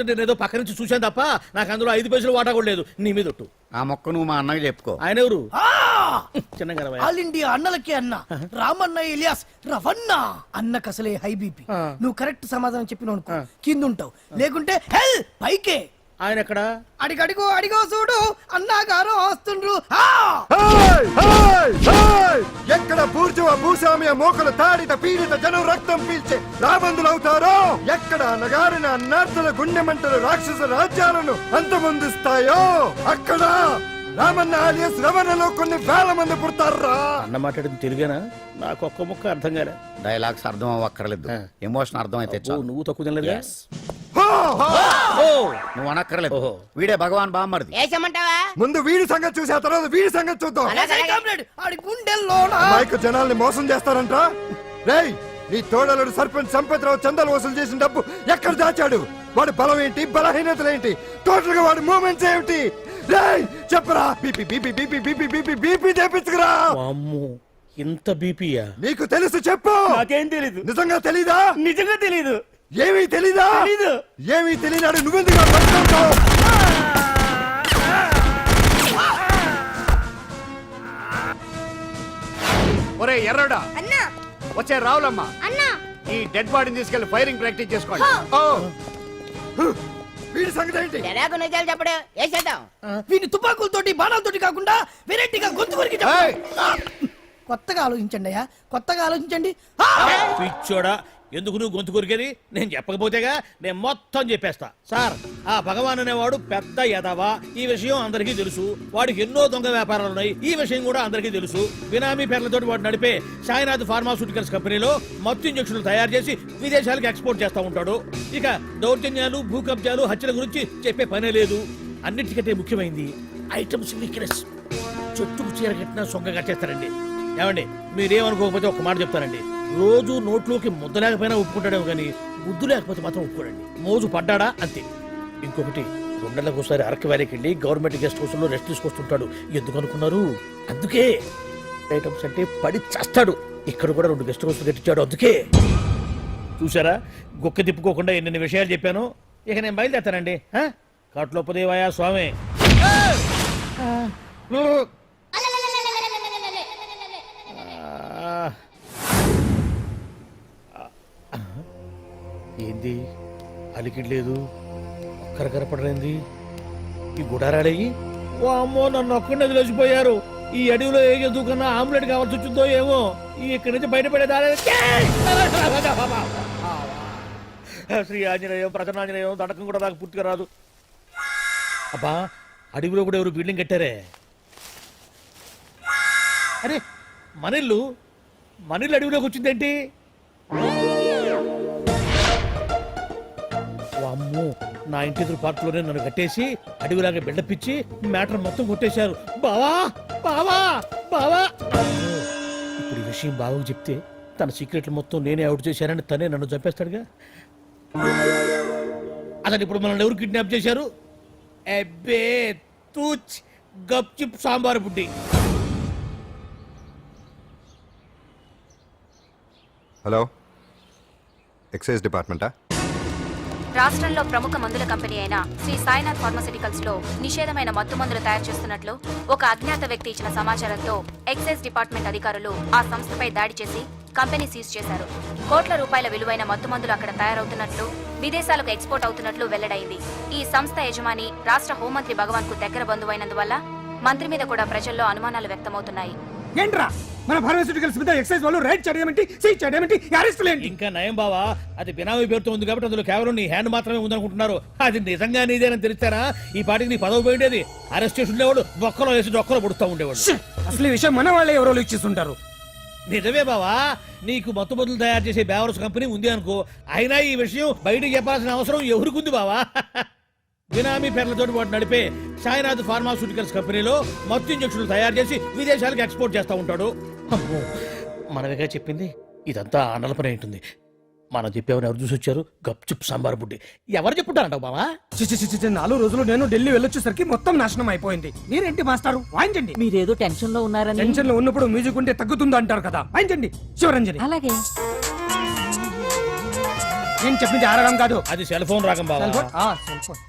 నేను ఏదో పక్క నుంచి చూశాను తప్ప నాకు అందులో 5 పైసలు వాటా కూడా లేదు. నీ మీద ఒట్టు. ఆ మొక్క నువ్వు మా అన్నకి చెప్పుకో. ఆయన ఎవరు? చిన్నగా ఆల్ ఇండియా అన్నలకే అన్న రామన్న ఇలియాస్ రవన్న అన్నకు అసలే హై బీపీ. నువ్వు కరెక్ట్ సమాధానం చెప్పిన కింద ఉంటావు, లేకుంటే హెల్ పైకే. ఆయన ఎక్కడ? అడిగడిగో అడిగో చూడు అన్నగారు వస్తుండ్రు. ఎక్కడ బూర్జువ భూస్వామ్య మోకలు తాడిత పీడిత జనం రక్తం పీల్చే రాబందులవుతారో, ఎక్కడ నగారిన అన్నార్థుల గుండె మంటలు రాక్షస రాజ్యాలను అంతమొందిస్తాయో, అక్కడ రామన్న ఆలియస్ రవణలో కొన్ని వేల మంది పుడతారా. అన్న మాట్లాడింది తెలుగేనా? నాకు ఒక్క ముక్క అర్థం కాలే. డైలాగ్స్ అర్థం అవ్వక్కర్లేదు, ఎమోషన్ అర్థం అయితే నువ్వు తక్కువ తినలేదు. నువ్వు అనక్కర్లేదు. వీడే భగవాన్ బామ్మర్ది. ముందు వీడి సంగతి చూసి ఆ తర్వాత వీడి సంగతి చూద్దాం. మైకు జనాల్ని మోసం చేస్తారంట. రేయ్, నీ తోడలుడు సర్పంచ్ సంపత్రావు చందాలు వసూలు చేసిన డబ్బు ఎక్కడ దాచాడు? వాడి బలం ఏంటి, బలహీనతలు ఏంటి, టోటల్ గా వాడి మూమెంట్స్ ఏమిటి? రేయ్ చెప్పరా. BP BP BP BP BP BP తెప్పించుకురా. ఇంత బీపీయా? నీకు తెలుసు చెప్పు. నాకేం తెలీదు. నిజంగా తెలీదా? నిజంగా తెలీదు. ఏమీ తెలీదా? ఏమీ తెలియనాడు నువ్వెందుకు పట్టుకుంటావు? ఒరే ఎర్రడా, వచ్చే రావులమ్మ, ఈ డెడ్ బాడీని తీసుకెళ్లి ఫైరింగ్ ప్రాక్టీస్ చేసుకోండి. వీడి సంగతి ఏంటి? చెప్పడు వేసేద్దాం. వీని తుపాకులతోటి బాణాలతోటి కాకుండా వెరైటీగా గొంతు వరకు కొత్తగా ఆలోచించండి అయ్యా, కొత్తగా ఆలోచించండి. పిచ్చోడా, ఎందుకు నువ్వు గొంతు కొరికేది? నేను చెప్పకపోతేగా నేను మొత్తం చెప్పేస్తా. సార్, ఆ భగవాన్ అనేవాడు పెద్ద యదవా, ఈ విషయం అందరికీ తెలుసు. వాడికి ఎన్నో దొంగ వ్యాపారాలు ఉన్నాయి, ఈ విషయం కూడా అందరికీ తెలుసు. బినామీ పేర్లతో వాడు నడిపే సాయినాథ్ ఫార్మాస్యూటికల్స్ కంపెనీలో మత్తు ఇంజక్షన్లు తయారు చేసి విదేశాలకు ఎక్స్పోర్ట్ చేస్తా ఉంటాడు. ఇక దౌర్జన్యాలు, భూ కబ్జాలు, హత్యల గురించి చెప్పే పనే లేదు. అన్నిటికంటే ముఖ్యమైంది ఐటమ్స్ వీక్నెస్. చెట్టుకు చీర కట్టినా సొంగ కట్టేస్తారండి. ఏమండి, మీరేమనుకోకపోతే ఒక మాట చెప్తానండి. రోజు నోట్లోకి ముద్ద లేకపోయినా ఒప్పుకుంటాడేమో కానీ ముద్దు లేకపోతే మాత్రం ఒప్పుకోడండి. మోజు పడ్డాడా అంతే. ఇంకొకటి, 2 నెలలకు ఒకసారి అరకు వ్యాలీకి వెళ్ళి గవర్నమెంట్ గెస్ట్ హౌస్ లో రెస్ట్ తీసుకొస్తుంటాడు. ఎందుకు అనుకున్నారు? అందుకే. ఐటమ్స్ అంటే పడి చేస్తాడు. ఇక్కడ కూడా 2 గెస్ట్ హౌస్ కట్టించాడు. అందుకే. చూసారా, గుక్క తిప్పుకోకుండా ఎన్ని విషయాలు చెప్పాను. ఇక నేను బయలుదేరుతానండి. కాట్లోపదేవాయా స్వామి. ఏంది అలికిడ్ లేదు, ఒక్కరు కనపడలేంది. ఈ గుడారాడయ్యి ఓ అమ్మో, నన్ను ఒక్కడిని వదిలేసిపోయారు. ఈ అడవిలో ఏ జంతువుకన్నా ఆమ్లెట్ కావాల్సి వచ్చిందో ఏమో. ఇక్కడి నుంచి బయటపడేదారే. శ్రీ ఆంజనేయం, ప్రసన్నాంజనేయం, దడకం కూడా నాకు పూర్తిగా రాదు. అబ్బా, అడవిలో కూడా ఎవరు బిల్డింగ్ కట్టారే. అరే, మనిల్లు అడవిలోకి వచ్చిందేంటి? అమ్మో, నా ఇంటి ఎదురు పార్కులోనే నన్ను కట్టేసి అడవిలాగా బిల్డపిచ్చి మ్యాటర్ మొత్తం కొట్టేశారు. బావా బావా బావా. ఇప్పుడు ఈ విషయం బావకు చెప్తే తన సీక్రెట్లు మొత్తం నేనే అవుట్ చేశానని తనే నన్ను చంపేస్తాడుగా. అసలు ఇప్పుడు మనల్ని ఎవరు కిడ్నాప్ చేశారు? అబ్బే తూచ్ గప్ చిప్ సాంబార్ బుడ్డి. హలో, ఎక్సైజ్ డిపార్ట్మెంటా? రాష్ట్రంలో ప్రముఖ మందుల కంపెనీ అయిన శ్రీ సాయినాథ్ ఫార్మాస్యూటికల్స్ లో నిషేధమైన మత్తు మందులు తయారు చేస్తున్నట్లు ఒక అజ్ఞాత వ్యక్తి ఇచ్చిన సమాచారంతో ఎక్సైజ్ డిపార్ట్మెంట్ అధికారులు ఆ సంస్థపై దాడి చేసి కంపెనీ సీజ్ చేశారు. కోట్ల రూపాయల విలువైన మత్తు మందులు అక్కడ తయారవుతున్నట్లు, విదేశాలకు ఎక్స్పోర్ట్ అవుతున్నట్లు వెల్లడైంది. ఈ సంస్థ యజమాని రాష్ట్ర హోంమంత్రి భగవాన్ కు దగ్గర బంధువైనందువల్ల మంత్రి మీద కూడా ప్రజల్లో అనుమానాలు వ్యక్తమవుతున్నాయి. ఏంట్రా మన ఫార్మాస్యూటికల్స్ మీద ఎక్సైజ్ వాళ్ళు రైడ్ చేయడమేంటి, సీజ్ చేయడమేంటి, అరెస్టులు ఏంటి? ఇంకా నయం బావా, అది బినామీ పేరుతో ఉంది కాబట్టి అందులో కేవలం నీ హ్యాండ్ మాత్రమే ఉందనుకుంటున్నారు. అది నిజంగా నీదేనని తెలిస్తారా ఈ పాటికి నీ పదవి పోయిండేది. అరెస్ట్ చేసి ఉండేవాడు, బొక్కలో వేసి డొక్కలో పుడుతూ ఉండేవాడు. అసలు ఈ విషయం మన వాళ్ళే ఎవరో ఇచ్చేస్తుంటారు. నిజమే బావా, నీకు మత్తు మందులు తయారు చేసే బేవర్స్ కంపెనీ ఉంది అనుకో, అయినా ఈ విషయం బయటకు చెప్పాల్సిన అవసరం ఎవరికుంది బావా? బినామీ పేర్లతో వాడు నడిపే సాయినాథ్ ఫార్మాస్యూటికల్స్ కంపెనీలో మత్తు ఇంజక్షన్లు తయారు చేసి విదేశాలకు ఎక్స్పోర్ట్ చేస్తా ఉంటాడు. అమ్మో, మనమేగా చెప్పింది. ఇదంతా ఆనల పని ఉంటుంది. మనం చెప్పేవని ఎవరు చూసి వచ్చారు? గప్ చిప్ సాంబార్ బుడ్డి. ఎవరు చెప్పుంటారంట బావా? 4 రోజులు నేను ఢిల్లీ వెళ్ళొచ్చేసరికి మొత్తం నాశనం అయిపోయింది. మీరేంటి మాస్టారు, వాయించండి. మీరేదో టెన్షన్ లో ఉన్నారని. టెన్షన్ లో ఉన్నప్పుడు మ్యూజిక్ ఉంటే తగ్గుతుందో అంటారు కదా, వాయించండి శివరంజని. అలాగే. నేను చెప్పింది ఆరాగం కాదు. అది సెల్ ఫోన్ రాగం బావా. Cell phone? Cell phone.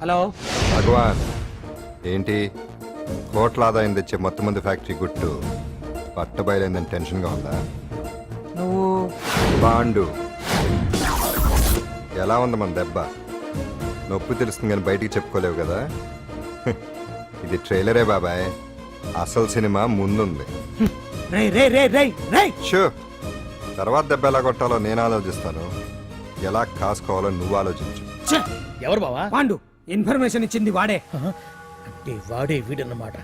Hello భగవాన్ ఏంటి కోట్ల ఆదాయం తెచ్చే మొత్తం మంది ఫ్యాక్టరీ గుట్టు పట్టబయలైందని టెన్షన్ గా ఉందా? నువ్వు బాండు ఎలా ఉంది మన దెబ్బ? నొప్పి తెలుస్తుంది కానీ బయటికి చెప్పుకోలేవు కదా. ఇది ట్రైలరే బాబాయ్, అసలు సినిమా ముందుంది. రేయ్ రేయ్ రేయ్ రేయ్ రేయ్ షూ తర్వాత దెబ్బ ఎలా కొట్టాలో నేను ఆలోచిస్తాను, ఎలా కాసుకోవాలో నువ్వు ఆలోచించు. ఛే! ఎవరు బావా? పాండు ఇన్ఫర్మేషన్ ఇచ్చింది వాడే. అంటే వాడే వీడన్నమాట.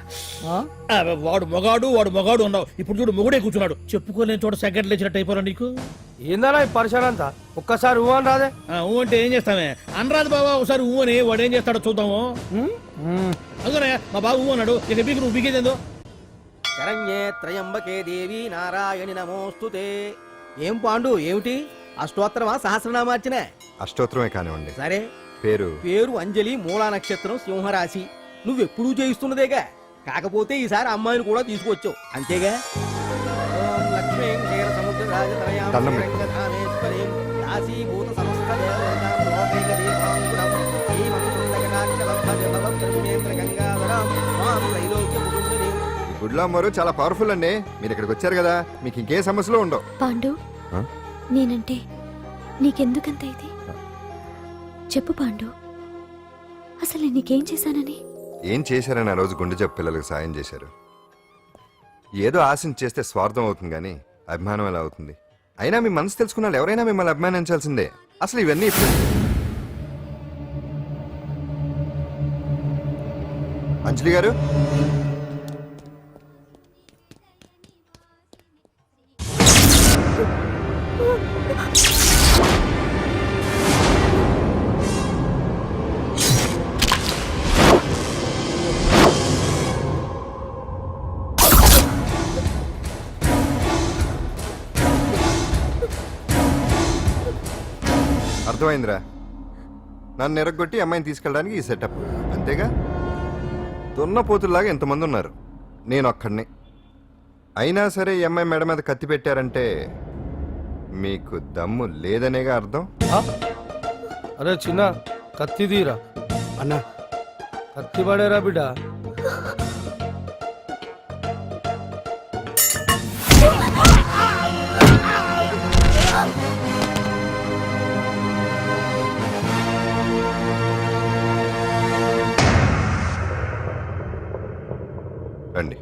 వాడు మొగాడు అన్నావు, ఇప్పుడు చూడు మొగుడే కూర్చున్నాడు. చెప్పుకోలేని చోట సెకండ్ లేచినట్టు అయిపోరా నీకు. ఏందన్నా ఈ పరిశాన్ అంతా ఒక్కసారి ఊ అని రాదే. ఊ అంటే ఏం చేస్తామే? అనరాదు బాబా, ఒకసారి ఊ అని వాడు ఏం చేస్తాడో చూద్దాము. అందుకనే మా బాబు ఊ అన్నాడు, ఇక బీకి నువ్వు బీకేదేందో. శరణ్యే త్రయంబకే దేవి నారాయణి నమోస్తుతే. ఏం పాండు ఏమిటి అష్టోత్తరమా సహస్రనామార్చన? అష్టోత్తరమే కానివ్వండి. సరే పేరు పేరు అంజలి, మూలా నక్షత్రం, సింహరాశి. నువ్వెప్పుడూ చేయిస్తున్నదేగా, కాకపోతే ఈసారి అమ్మాయిని కూడా తీసుకొచ్చావు అంతేగా. ఓం లక్ష్మీం క్షీర సముద్ర రాజతనయాం దండం శ్రీరంగధామేశ్వరీం దాసీభూత సమస్త దేవతాం లోకైక దీపాంకురం శ్రీమంతులగనాక్షలబ్ధజలభం బ్రహ్మేంద్ర గంగాధరాం మాం త్రైలోక్య కుటుంబినీం. ఈ గుడ్లో అమ్మారు చాలా పవర్ఫుల్ అండి. మీరు ఇక్కడికి వచ్చారు కదా, మీకు ఇంకే సమస్యలు ఉండవు. పాండు ఆ? నేనంటే నీకెందుకంత ఇది? చెప్పు పాండు, అసలు నేను నీకేం చేశానని? ఏం చేశారని ఆ రోజు గుండె జబ్బు పిల్లలకు సాయం చేశారు. ఏదో ఆశించి చేస్తే స్వార్థం అవుతుంది కానీ అభిమానం ఎలా అవుతుంది? అయినా మీ మనసు తెలుసుకున్న వాళ్ళు ఎవరైనా మిమ్మల్ని అభిమానించాల్సిందే. అసలు ఇవన్నీ ఇప్పుడు అంజలి గారు అర్థమైందిరా, నన్ను ఎరగొట్టి అమ్మాయిని తీసుకెళ్ళడానికి ఈ సెటప్ అంతేగా. దున్నపోతుల్లాగా ఎంతమంది ఉన్నారు, నేను ఒక్కడిని. అయినా సరే ఈ అమ్మాయి మెడ మీద కత్తి పెట్టారంటే మీకు దమ్ము లేదనేగా అర్థం. అరే చిన్న కత్తి తీరా అన్న, కత్తి పడేరా బిడ్డ. రండి.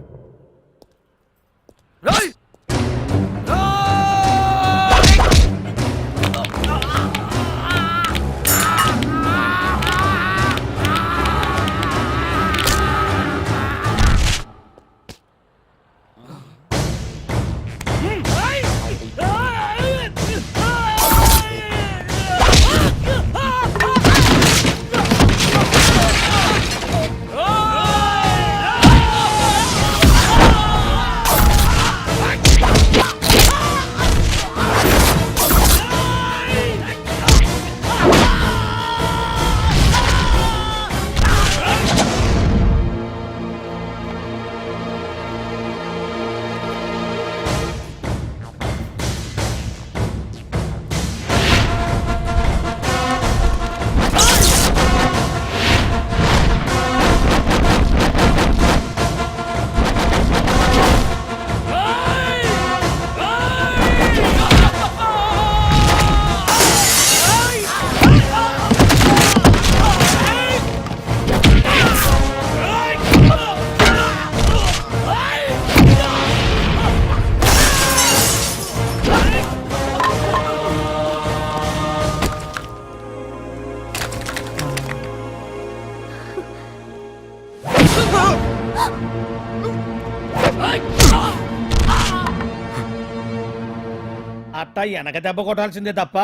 అట్టా వెనక దెబ్బ కొట్టాల్సిందే తప్ప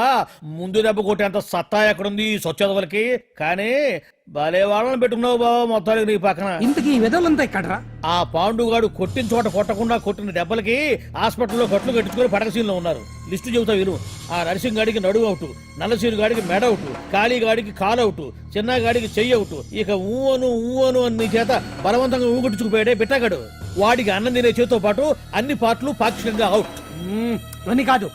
ముందు దెబ్బ కొట్టేంత సత్తా ఎక్కడుంది ఈ సొచ్చదవలకి. కానీ భలే వాళ్ళని పెట్టుకున్నావు బాబా మొత్తానికి నీ పక్కన. ఇంతకీ ఈ విధులంతా ఇక్కడరా? ఆ పాండుగాడు కొట్టిన చోట కొట్టకుండా కొట్టిన దెబ్బలకి హాస్పిటల్లో కట్లు కట్టించుకొని పడకసీన్లో ఉన్నారు. లిస్టు చెబుతా విను. ఆ నరసింగ్ గాడికి నడువు అవుట్, నల్లసీరు గాడికి మెడ అవుట్, కాళీ గాడికి కాలు అవుట్, చిన్న గాడికి చెయ్యి అవుట్. ఇక ఊవను అని నీ చేత బలవంతంగా ఊగొట్టుకుపోయాడే బిట్టగాడు. వాడికి అన్నం తినే చేతితో పాటు అన్ని పార్ట్లు పాక్షికంగా అవుట్. అని కాదు,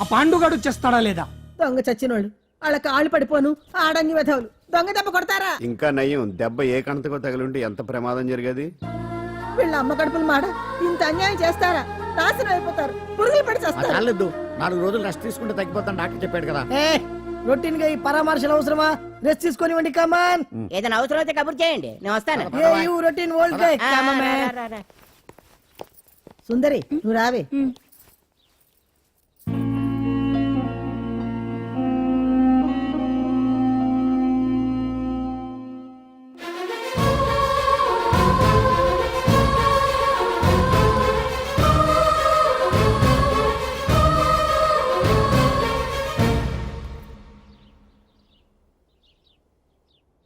ఆ పాండుగాడు వచ్చేస్తాడా లేదా? దొంగ చచ్చినోళ్ళు వాళ్ళ కాళ్ళు పడిపోను ఆడంగి వెధవులు దొంగ దెబ్బ కొడతారా? ఇంకా నయ్యం దెబ్బ ఏ కణతకో తగిలింటే ఎంత ప్రమాదం జరిగేది. వీళ్ళ అమ్మ కడుపులు మాడ ఇంత అన్యాయం చేస్తారా? నాశనం అయిపోతారు, పురుగులు పడి చేస్తారు. చాలేదు 4 రోజులు రెస్ట్ తీసుకుంటే తగ్గిపోతాను డాక్టర్ చెప్పాడు కదా. రొటీన్ గా ఈ పరామర్శలు అవసరమా? రెస్ట్ తీసుకొని కమాన్. ఏదైనా అవసరం అయితే కబుర్ చేయండి, నేను వస్తాను. రొటీన్ ఓల్డ్ గై సుందరి నువ్వు రావే.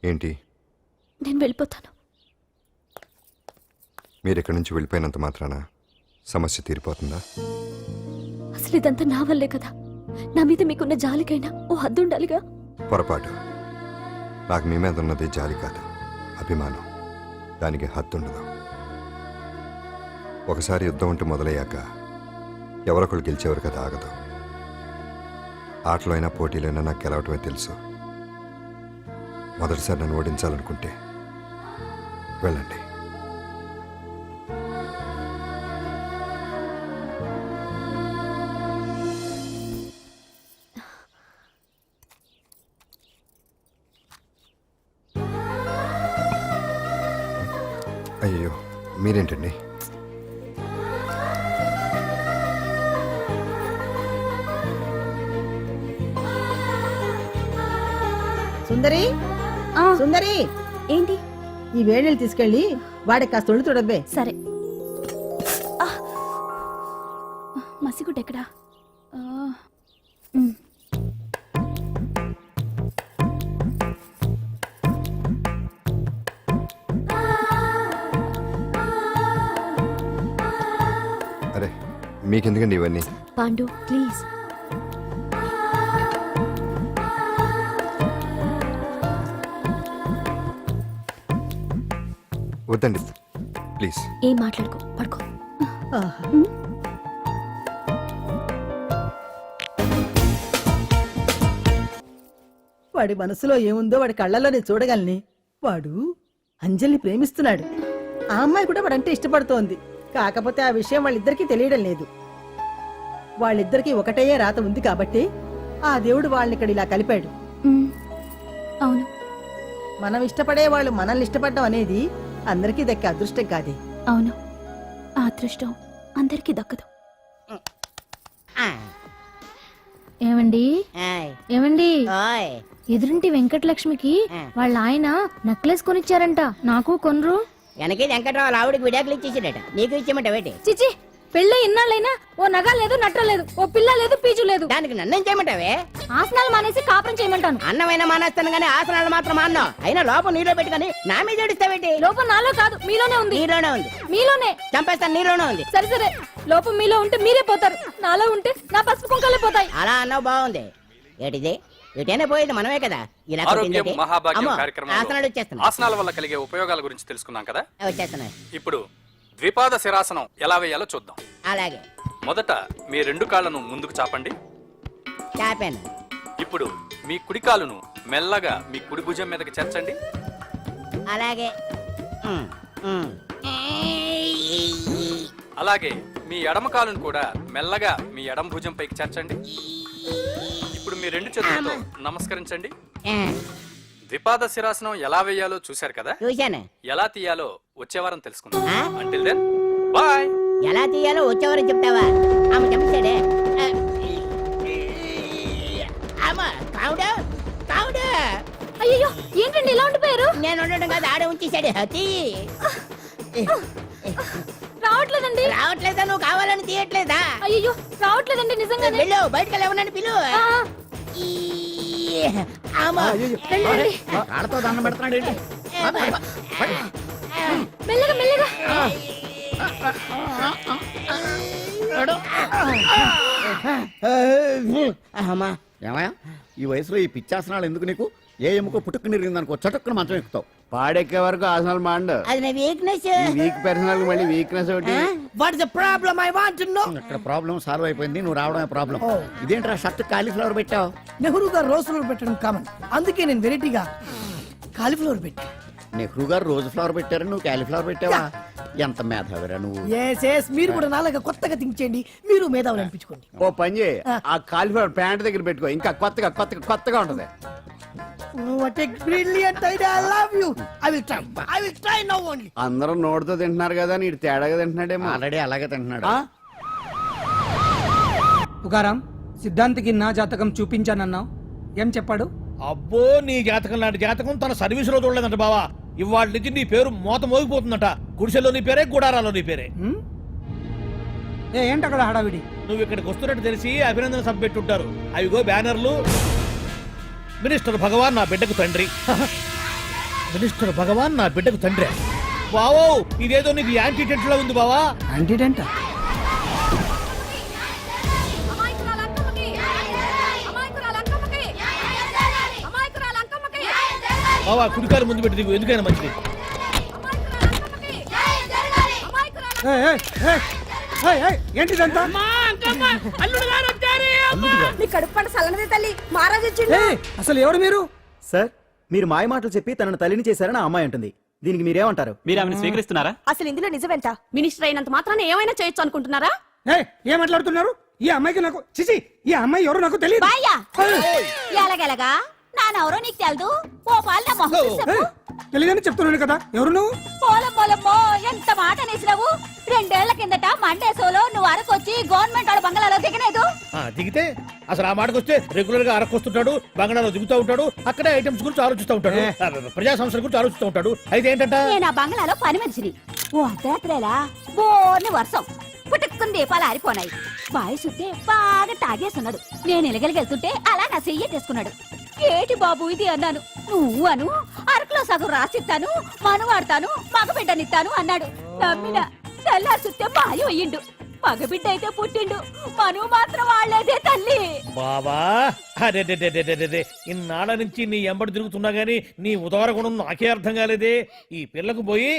ఏంటి నేను వెళ్ళిపోతాను. మీరు ఇక్కడి నుంచి వెళ్ళిపోయినంత మాత్రాన సమస్య తీరిపోతుందా? అసలు ఇదంతా నా వల్లే కదా. నా మీద మీకున్న జాలికైనా ఓ హద్దు ఉండాలిగా. పొరపాటు. నాకు మీ మీద ఉన్నది జాలి కాదు, అభిమానం. దానికి హద్దుండదు. ఒకసారి యుద్ధం అంటూ మొదలయ్యాక ఎవరొకరు గెలిచేవారు కదా ఆగదు. ఆటలో అయినా పోటీలైనా నాకు గెలవటమే తెలుసు. మొదటిసారి నన్ను ఓడించాలనుకుంటే వెళ్ళండి. అయ్యో మీరేంటండి? సుందరి సుందరి ఏంటి? ఈ వేణీళ్ళు తీసుకెళ్ళి వాడికి కాస్త ఒళ్ళు తొడబ్బే. సరే. మసిగుడ్డ ఎక్కడా? అరే మీకెందుకండి ఇవన్నీ? పాండు ప్లీజ్. వద్దండి ప్లీజ్. ఏం మాట్లాడుకో, పడుకో. వాడి మనసులో ఏముందో వాడి కళ్ళలో నేను చూడగలని. వాడు అంజలిని ప్రేమిస్తున్నాడు. ఆ అమ్మాయి కూడా వాడంటే ఇష్టపడుతోంది. కాకపోతే ఆ విషయం వాళ్ళిద్దరికీ తెలియడం లేదు. వాళ్ళిద్దరికీ ఒకటే రాత ఉంది కాబట్టి ఆ దేవుడు వాళ్ళని ఇక్కడ ఇలా కలిపాడు. అవును. మనం ఇష్టపడే వాళ్ళు మనల్ని ఇష్టపడడం అనేది అందరికీ దక్కే అదృష్టం కాదే. అవును, ఆ అదృష్టం అందరికీ దక్కదు. ఏమండి ఏమండి ఓయ్ ఎదురింటి వెంకటలక్ష్మికి వాళ్ళ ఆయన నెక్లెస్ కొనిచ్చారంట, నాకు కొనరు. వెనకే వెంకటరావు ఆవిడకి విడాకులు ఇచ్చేసాడట, నీకు ఇచ్చేమంట వేటి? చిచి, పెళ్ళి ఇన్నాళ్ళైనా ఓ నగ లేదు, నట్ట లేదు, ఓ పిల్ల లేదు, పీచు లేదు. దానికి నన్నేం చేయమంటావే? ఆసనాలు మానేసి కాపురం చేయమంటాను. అన్నమైన మానేస్తాను గానీ ఆసనాలు మాత్రం మానో. అయినా లోపం నీలో పెట్టుకొని నా మీద ఏడుస్తావేటి? లోపం నాలో కాదు, మీలోనే ఉంది. నీలోనే ఉంది. మీలోనే చంపేస్తాను, నీలోనే ఉంది. సరే సరే, లోపం మీలో ఉంటే మీరే పోతారు, నాలో ఉంటే నా పసుపు కుంకాలే పోతాయి. అలా అన్నావు, బాగుంది. ఏటిది? ఎటైనా పోయేది మనమే కదా. ఇలా ఆరోగ్యం కొట్టిందేటి? మహాభాగ్యం అమ్మో, కార్యక్రమంలో ఆసనాలు వచ్చేస్తున్నాయి. ఆసనాల వల్ల కలిగే ఉపయోగాల గురించి తెలుసుకున్నాం కదా. వచ్చేస్తున్నాయి. ఇప్పుడు ద్విపాద శిరాసనం ఎలా వేయాలో చూద్దాం. అలాగే మొదట మీ 2 కాళ్ళను ముందుకు చాపండి. చాపాను. ఇప్పుడు మీ కుడి కాలును మెల్లగా మీ కుడి భుజం మీదకి చేర్చండి. అలాగే అలాగే మీ ఎడమ కాలును కూడా మెల్లగా మీ ఎడమ భుజం పైకి చేర్చండి. ఇప్పుడు మీ 2 చేతులతో నమస్కరించండి. ద్విపాద శిరాసనం ఎలా వేయాలో చూశారు కదా. చూశాను. ఎలా తీయాలో వచ్చే వారం తెలుసుకుందాం. Until then bye. ఎలా తీయాలో వచ్చేవారు చెప్తావా? ఆమె చెప్పాడే. అయ్యో, ఏంటండి ఇలా ఉండిపోయారు? నేను ఉండడం కాదు, ఆడే ఉంచేశాడే. రావట్లేదండి. రావట్లేదా? నువ్వు కావాలని తీయట్లేదా? అయ్యో, రావట్లేదండి నిజంగానే. వెళ్ళు, బయటకు ఎవరన్నా పిలు. ఆడతో దండం పెడుతున్నాడు ఏంటి? మెల్లగా మెల్లగా. ఏమయ్యా, ఈ వయసులో ఈ పిచ్చాసనాలు ఎందుకు నీకు? ఏ ఎముకో పుట్టుకుని ఇరిగిందనుకో చటుక్కున మంచం ఎక్కుతావు. పాడెక్కే వరకు ఆసనాలు మాండు. అది నా వీక్నెస్. వీక్ పర్సనల్ మళ్ళీ వీక్నెస్ ఒకటి. What is the problem I want to know. ఇక్కడ ప్రాబ్లం సాల్వ్ అయిపోయింది, నువ్వు రావడమే ప్రాబ్లం. ఇదేంట్రా షర్ట్ కాలీఫ్లవర్ పెట్టావు? నెహ్రూ గారు రోజ్ ఫ్లవర్ పెట్టడం కామన్, అందుకే నేను వెరైటీగా కాలీఫ్లవర్ పెట్టా. నెహ్రూ గారు రోజు ఫ్లవర్ పెట్టారు, నువ్వు కాలీఫ్లవర్ పెట్టావా? ఎంత మేధావిరా నువ్వు. మీరు కూడా నాలుగా కొత్తగా థింక్ చేయండి, మీరు మేధావులు అనిపించుకోండి. ఓ పని చేయి, ఆ కాలిఫ్లవర్ ప్యాంట్ దగ్గర పెట్టుకో, ఇంకా కొత్తగా ఉంటది. What a brilliant idea, I love you. I will try now only. అందరూ నోటితో తింటున్నారు కదా, నీడు తేడాగా తింటున్నాడేమో. ఆల్రెడీ అలాగే తింటున్నాడు. తుకారాం, సిద్ధాంతికి నా జాతకం చూపించానన్నావు, ఏం చెప్పాడు? అబ్బో, నీ జాతకం లాంటి జాతకం తన సర్వీసులో చూడలేదంట బావా. ఇవాళ నుంచి నీ పేరు మోత మోగిపోతుందట. గుడిసెల్లో నీ పేరే, గుడారాలో నీ పేరే. ఏంటి అక్కడ హడావిడి? నువ్వు ఇక్కడికి వస్తున్నట్టు తెలిసి అభినందన సభ పెట్టుంటారు. అవిగో బ్యానర్లు. మినిస్టర్ భగవాన్ నా బిడ్డకు తండ్రి. మినిస్టర్ భగవాన్ నా బిడ్డకు తండ్రి. బావో, ఇదేదో నీకు యాంటీటెంట్ లో ఉంది బావా. యాంటీడెంట్? బావా, కుడికాలు ముందు పెట్టి దిగు, ఎందుకైనా మంచిది. ఏంటిదంతా? అసలు ఎవరు మీరు? సార్, మీరు మాయ మాటలు చెప్పి తనను తల్లిని చేశారని ఆ అమ్మాయి అంటుంది. దీనికి మీరేమంటారు? మీరు ఆమెను స్వీకరిస్తున్నారా? అసలు ఇందులో నిజమేంట? మినిస్టర్ అయినంత మాత్రాన ఏమైనా చేయొచ్చు అనుకుంటున్నారా? ఏం మాట్లాడుతున్నారు? ఈ అమ్మాయికి నాకు చిచి, ఈ అమ్మాయి ఎవరు నాకు తెలియదు. ఎలాగెలగా నానెవరో నీకు తెలదు. ఓ పాల మొహం తెలియదని చెప్తున్నాను కదా, ఎవరు నువ్వు? పోలమ్మో, ఎంత మాట అనేసినావు. 2 ఏళ్ల కిందట మండే సోలో నువ్వు అరకొచ్చి గవర్నమెంట్ వాళ్ళ బంగ్లాలో దిగలేదు. దిగితే అసలు ఆ మాటకు వస్తే రెగ్యులర్ గా అరకొస్తుంటాడు, బంగాళాలో దిగుతూ ఉంటాడు, అక్కడే ఐటమ్స్ గురించి ఆలోచిస్తూ ఉంటాడు, ప్రజా సంస్థల గురించి ఆలోచిస్తూ ఉంటాడు. అయితే ఏంటంట, నేను ఆ బంగ్లాలో పని మనిషిని. ఓ అర్ధరాత్రేలా బోర్ని వర్షం పుట్టుకుని దీపాలు ఆరిపోనాయి. బాయ్ చుట్టే బాగా తాగేస్తున్నాడు. నేను ఎలగలిగెళ్తుంటే అలా నా చెయ్యేసుకున్నాడు. ఏటి బాబు ఇది అన్నాను. నువ్వు అను, అరకులో సగం రాసిస్తాను, మనువాడతాను, మగబిడ్డనిస్తాను అన్నాడు. నమ్మిన తెల్లారి చుట్టే మాయం అయ్యిండు. మగబిడ్డ అయితే పుట్టిండు, మనువు మాత్రం వాళ్ళేదే తల్లి. బాబా అరే ఇన్నాళ్ళ నుంచి నీ ఎంబడి తిరుగుతున్నా గానీ నీ ఉదార గుణం నాకే అర్థం కాలేదే. ఈ పిల్లకు పోయి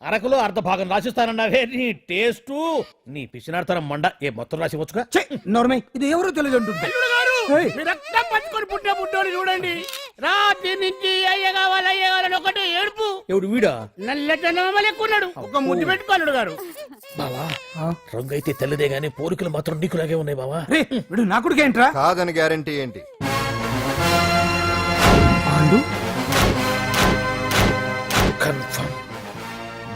అరకులో అర్ధ భాగం రాసిస్తానన్నావే, నీ టేస్టు నీ పిచ్చినాడతనం మండ. ఏ మొత్తం రాసి వచ్చుగా. నోర్మై, ఇది ఎవరో తెలియదు అంటుంది. రక్తం పట్టుకొని పుట్టే పుట్టోడు చూడండి. రాత్రి నుంచి అయ్య కావాలని ఒకటే ఏడుపు. ఎవడు వీడా? నల్లెక్కున్నాడు. ఒక ముద్దు పెట్టుకోలేడు గారు. బావా, రంగు అయితే తెల్లదే గానీ పోలికలు మాత్రం నీకులాగే ఉన్నాయి బావా. వీడు నా కొడుకు ఏంట్రా? కాదని గ్యారంటీ ఏంటి? కన్ఫర్మ్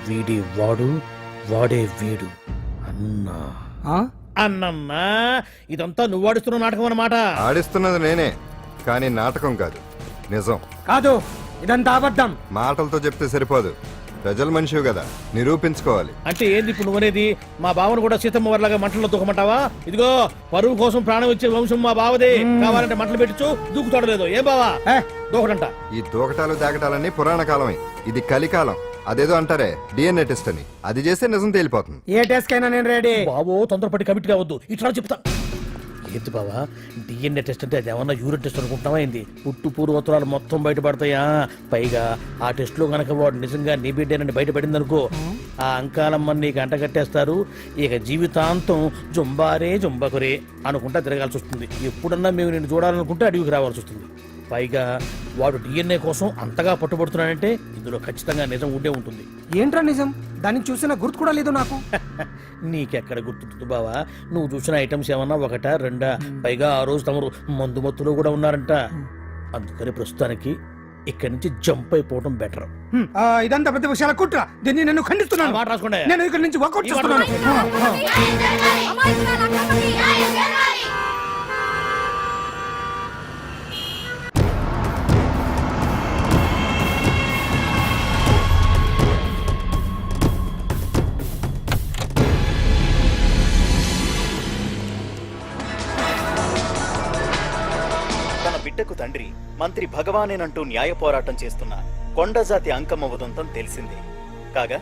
వీడి వాడు, వాడే వీడు. అన్నా అన్నమ్మా, ఇదంతా నువ్వు ఆడిస్తున్న నాటకం అన్నమాట. ఆడిస్తున్నది నేనే, కానీ నాటకం కాదు, నిజం. కాదు, ఇదంతా అబద్ధం. మాటలతో చెప్తే సరిపోదు, ప్రజల మనిషివి కదా, నిరూపించుకోవాలి. అంటే ఏంది ఇప్పుడు నువ్వనేది? మా బావను కూడా సీతమ్మ వారిలాగా మంటల్లో దూకమంటావా? ఇదిగో, పరువు కోసం ప్రాణం ఇచ్చే వంశం మా బావదే. కావాలంటే మంటలు పెట్టచ్చు, దూకుతాడు లేదు. ఏ బావా దూకడంట? ఈ దూకటాలు దాకటాలన్నీ పురాణ కాలమే, ఇది కలికాలం. అదేదో అంటారే డిఎన్ఏ టెస్ట్ అని, అది చేస్తే నిజం తేలిపోతుంది. ఏ టెస్ట్ కైనా నేను రెడీ. బావో, తొందరపడి కమిట్ కావద్దు, ఇట్లా చెప్తా. ఏంటి బావా, డిఎన్ఏ టెస్ట్ అంటే అది ఏమన్నా యూరిన్ టెస్ట్ అనుకుంటావా ఏంది? పుట్టు పూర్వోత్తరాలు మొత్తం బయటపడతాయా? పైగా ఆ టెస్ట్ లో గనక వాడు నిజంగా నీ బిడ్డేనని బయటపడింది అనుకో, ఆ అంకాలమ్మని నీకు అంట కట్టేస్తారు. ఇక జీవితాంతం జుంబారే జుంబకురే అనుకుంటా తిరగాల్సి వస్తుంది. ఎప్పుడన్నా మేము నిన్ను చూడాలనుకుంటే అడవికి రావాల్సి వస్తుంది. పైగా వాడు డిఎన్ఏ కోసం అంతగా పట్టుబడుతున్నాడంటే ఇందులో ఖచ్చితంగా నిజం ఉండే ఉంటుంది. ఏంట్రా నిజం? దాన్ని చూసిన గుర్తు కూడా లేదు నాకు. నీకెక్కడ గుర్తుంటుంది బావా? నువ్వు చూసిన ఐటమ్స్ ఏమన్నా ఒకటా రెండా? పైగా ఆ రోజు తమరు మందు మత్తులో కూడా ఉన్నారంట. అందుకని ప్రస్తుతానికి ఇక్కడి నుంచి జంప్ అయిపోవడం బెటర్. ఇదంతా పెద్ద విషయాల కుట్ర. దీన్ని నేను ఖండిస్తున్నాను. మాట రాసుకోండి. నేను ఇక్కడి నుంచి వాకౌట్ చేస్తున్నాను. బిడ్డకు తండ్రి మంత్రి భగవానేనంటూ న్యాయ పోరాటం చేస్తున్న కొండజాతి అంకమ్మ ఉదంతం తెలిసిందే. కాగా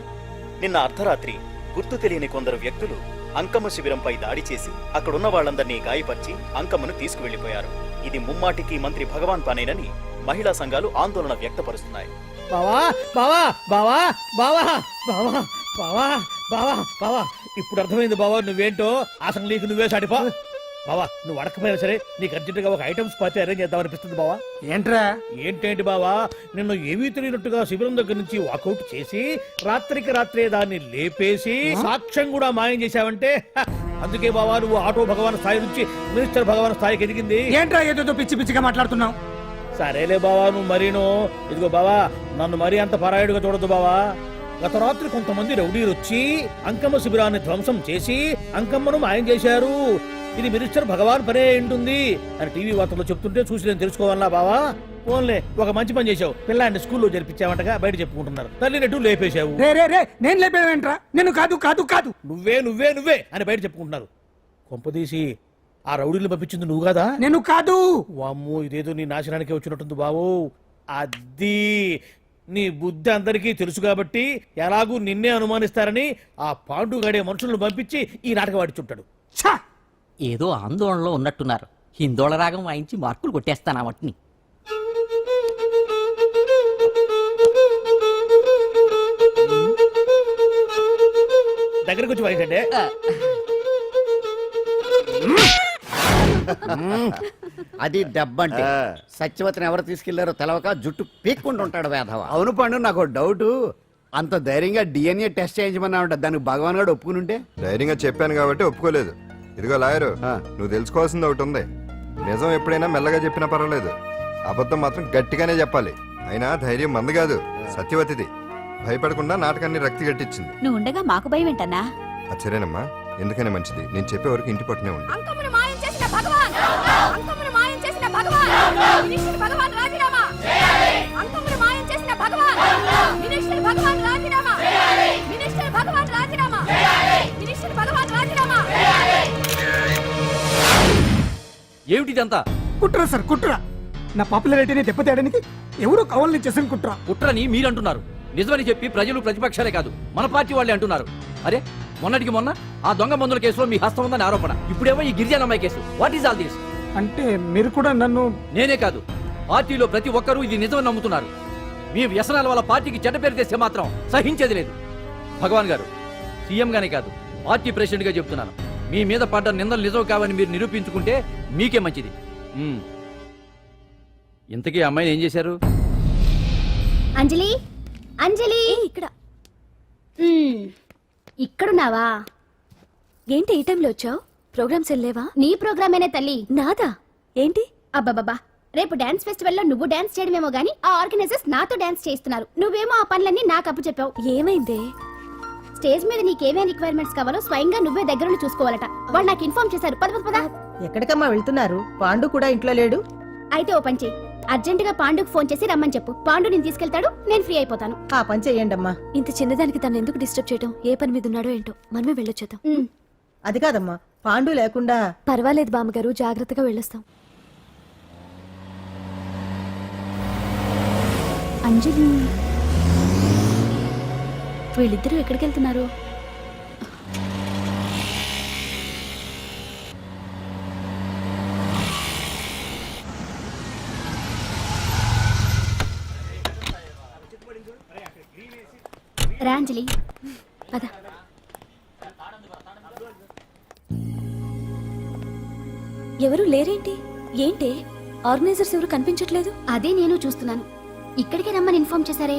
నిన్న అర్ధరాత్రి గుర్తు తెలియని కొందరు వ్యక్తులు అంకమ్మ శిబిరంపై దాడి చేసి అక్కడున్న వాళ్లందరినీ గాయపరిచి అంకమ్మను తీసుకువెళ్లిపోయారు. ఇది ముమ్మాటికి మంత్రి భగవాన్ పనేనని మహిళా సంఘాలు ఆందోళన వ్యక్తపరుస్తున్నాయి. బావా బావా బావా బావా బావా బావా బావా బావా ఇప్పుడు అర్థమైంది బావా నువ్వేంటో. అసలు నీకు నువ్వే సాటిపా. బావా నువ్వు అడకపోయినా సరే నీకు అర్జెంటుగా ఒక ఐటమ్స్ పార్టీ అరేంజ్ చేద్దాం అనిపిస్తుంది బావా. ఏంట్రా? ఏంటేంటి బావా, నిన్ను ఏమీ తెలియనట్టుగా శిబిరం దగ్గర నుంచి వాకౌట్ చేసి రాత్రికి రాత్రే దాన్ని లేపేసి సాక్ష్యం కూడా మాయం చేశావంటే అందుకే బావా నువ్వు ఆటో భగవాన్ స్థాయి నుంచి మినిస్టర్ భగవాన్ స్థాయికి ఎదిగింది. ఏంట్రా ఏదో పిచ్చి పిచ్చిగా మాట్లాడుతున్నావు? సరేలే బావా నువ్వు మరీను. ఇదిగో బావా నన్ను మరీ అంత పరాయుడుగా చూడద్దు బావా. గత రాత్రి కొంతమంది రౌడీలు వచ్చి అంకమ్మ శిబిరాన్ని ధ్వంసం చేసి అంకమ్మను మాయం చేశారు. ఇది మినిస్టర్ భగవాన్ పనే ఉంటుంది అని టీవీ వార్తల్లో చెప్తుంటే చూసి నేను తెలుసుకోవాలా బావా. ఓన్లే ఒక మంచి పని చేశావు, పిల్లాన్ని స్కూల్లో జరిపించావంటగా బయట చెప్పుకుంటున్నారు. తల్లినట్టు లేపేశావు. రే నేను లేపేవేంట్రా? నేను కాదు కాదు కాదు నువ్వే నువ్వే నువ్వే అని బయట చెప్పుకుంటున్నారు. కొంపదీసి ఆ రౌడీలు పంపించింది నువ్వు కదా? నేను కాదు. వామ్మో ఇదేదో నీ నాశనానికి వచ్చినట్టుంది బావు. అది నీ బుద్ధి అందరికీ తెలుసు కాబట్టి ఎలాగూ నిన్నే అనుమానిస్తారని ఆ పాండుగాడే మనుషులను పంపించి ఈ నాటకం ఆడిచుంటాడు. ఛా! ఏదో ఆందోళనలో ఉన్నట్టున్నారు. హిందోళ రాగం వాయించి మార్కులు కొట్టేస్తాను ఆ మట్టిని. దగ్గరకు వచ్చి వాయించండి. అది దెబ్బంటే సత్యవతిని ఎవరు తీసుకెళ్లారో తెలవక జుట్టు పీక్కుంటూ ఉంటాడు వేధవ. అవును పండు, నాకు డౌట్. అంత ధైర్యంగా డిఎన్ఏ టెస్ట్ చేయించమన్నా ఉంటా, దానికి భగవాన్ గారు ఒప్పుకుని ఉంటే. ధైర్యంగా చెప్పాను కాబట్టి ఒప్పుకోలేదు. ఇదిగో లాయరు, నువ్వు తెలుసుకోవాల్సింది ఒకటి ఉంది. నిజం ఎప్పుడైనా మెల్లగా చెప్పినా పర్వాలేదు, అబద్ధం మాత్రం గట్టిగానే చెప్పాలి. అయినా ధైర్యం మంది కాదు, సత్యవతిది. భయపడకుండా నాటకాన్ని రక్తి గట్టించింది. నువ్వు ఉండగా మాకు భయం ఏంటన్నా? ఆశ్చర్యనమ్మా, ఎందుకనే మంచిది. నేను చెప్పే వరకు ఇంటి పట్టునే ఉంది. అంకమ్మను మాయం చేసిన భగవాన్! అంకమ్మను మాయం చేసిన భగవాన్! మినిస్టర్ భగవాన్ రాజీనామా! అంకమ్మను మాయం చేసిన భగవాన్! మినిస్టర్ భగవాన్ రాజీనామా! మినిస్టర్ భగవాన్ రాజీనామా! మినిస్టర్ భగవాన్ రాజీనామా! ఏమిటిదంతా? కుట్ర సార్ కుట్ర. నా పాపులారిటీని దెబ్బతేయడానికి ఎవరో కవల్ని చేసిన కుట్ర. కుట్రని మీరంటున్నారు. నిజమని చెప్పి ప్రజలు ప్రతిపక్షాలే కాదు మన పార్టీ వాళ్ళే అంటున్నారు. అరే మొన్నటికి మొన్న ఆ దొంగ మందుల కేసులో మీ హస్తం ఉందని ఆరోపణ, ఇప్పుడేమో ఈ గిరిజనమ్మాయి case. What is all this? అంటే మీరు కూడా నన్ను... నేనే కాదు, పార్టీలో ప్రతి ఒక్కరూ ఇది నిజమని నమ్ముతున్నారు. మీ వ్యసనాల వల్ల పార్టీకి చెడ్డ పేరు తెస్తే మాత్రం సహించేది లేదు. భగవాన్ గారు, సీఎం గానే కాదు పార్టీ ప్రెసిడెంట్ గా చెప్తున్నాను, మీ మీద పడ్డ నిందలు నిజం కావని మీరు నిరూపించుకుంటే మీకే మంచిది. ఇంతకీ అమ్మాయిని ఏం చేశారు? అంజలి అంజలి ఇక్కడ ఇక్కడున్నావా? ఏంటి ఈ టైంలో వచ్చావు? ప్రోగ్రామ్స్ వెళ్ళేవా? నీ ప్రోగ్రామేనే తల్లి. నాదా? ఏంటి? అబ్బాబాబా, రేపు డాన్స్ ఫెస్టివల్ లో నువ్వు డాన్స్ చేయడమేమో గానీ ఆ ఆర్గనైజర్స్ నాతో డాన్స్ చేస్తున్నారు. నువ్వేమో ఆ పనులన్నీ నాకు అప్పు చెప్పావు. ఏమైందే? స్టేజ్ మీద నీకేమేం రిక్వైర్మెంట్స్ కావాలో స్వయంగా నువ్వే దగ్గరుండి చూసుకోవాలట. వాళ్ళు నాకు ఇన్ఫార్మ్ చేశారు. పద పద. ఎక్కడికమ్మా వెళ్తున్నారు? పాండు కూడా ఇంట్లో లేడు. అయితే ఓ పని చెయ్యి, అర్జెంటుగా పాండుకు ఫోన్ చేసి రమ్మని చెప్పు. పాండు నేను తీసుకెళ్తాడు, నేను ఫ్రీ అయిపోతాను. ఆ పని చెయ్యండమ్మా. ఇంత చిన్నదానికి తను ఎందుకు డిస్టర్బ్ చేయటం? ఏ పని మీద ఉన్నాడో ఏంటో, మనమే వెళ్ళొచ్చేద్దాం. అది కాదమ్మా, పాండు లేకుండా... పర్వాలేదు బామ్మగారు, జాగ్రత్తగా వెళ్ళొస్తాం. అంజలి, వీళ్ళిద్దరూ ఎక్కడికి వెళ్తున్నారు? రా అంజలి, పద. ఎవరు లేరేంటి? ఏంటి ఆర్గనైజర్స్ ఎవరు కనిపించట్లేదు? అదే నేను చూస్తున్నాను. ఇక్కడికే రమ్మని ఇన్ఫార్మ్ చేశారే.